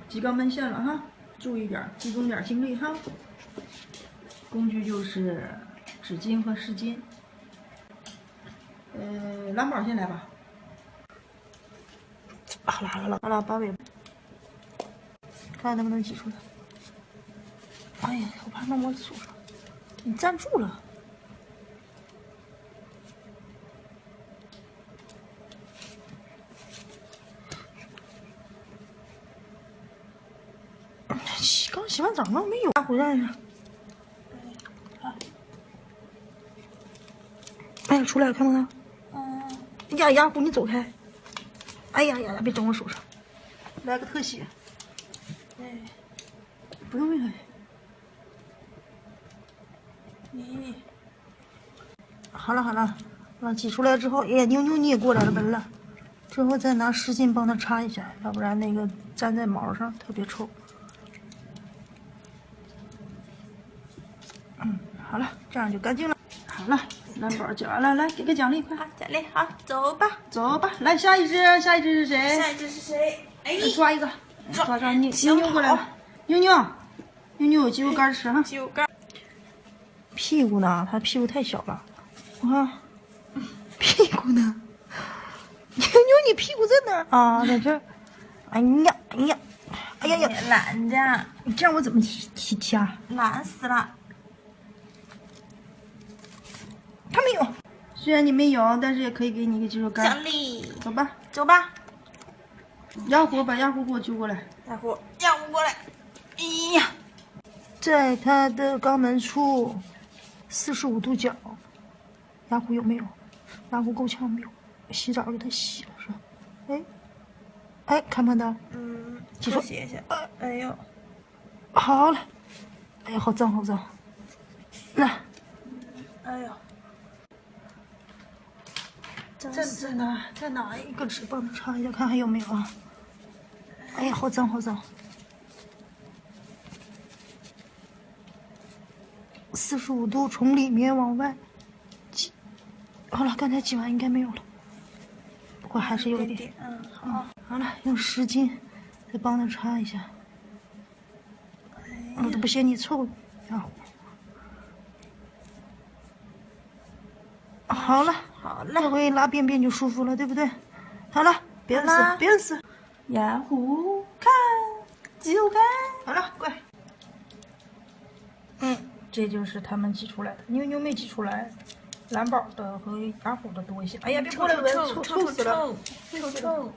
挤肛门线了哈，注意点，集中点精力哈。工具就是纸巾和湿巾。蓝宝先来吧。好了，把尾巴，看看能不能挤出来。哎呀，我怕弄我手上。你站住了。刚洗完澡吗？没有。回来呀。哎呀，出来了，看到没？哎呀，牙虎，你走开！哎呀，别整我手上。来个特写。哎，不用了。你。好了，挤出来之后，哎，妞妞你也过来了，闻了。之后再拿湿巾帮它擦一下，要不然那个粘在毛上特别臭。好了，这样就干净了。好了，蓝宝讲完了，来给个奖励，快！奖励好，走吧。来，下一只是谁？哎，抓一个，抓妞妞过来了。妞妞有鸡肉干吃哈。鸡肉干。屁股呢？它屁股太小了。我看屁股呢？妞妞，你屁股在哪儿啊？在这儿。哎呀，懒着。你这样我怎么掐？懒死了。他没有，虽然你没有，但是也可以给你一个鸡肉干。奖励。走吧。牙虎，把牙虎给我揪过来。牙虎过来。哎呀，在他的肛门处，45度角。牙虎有没有？牙虎够呛没有。洗澡给他洗了是吧？哎，看不看到？挤出写一下。哎呦，好了。哎呀，好脏。来。哎呦。再拿一个纸帮他擦一下，看还有没有啊？哎呀，好脏！45度从里面往外挤。好了，刚才挤完应该没有了，不过还是有一点。好了，用湿巾再帮他擦一下。我都不嫌你臭，家伙。好了，这回拉便便就舒服了，对不对？好了，别死。牙虎，看鸡肉干。好了，乖。这就是他们挤出来的。妞妞没挤出来，蓝宝的和牙虎的多一些。哎呀，别过来闻，臭死了。臭。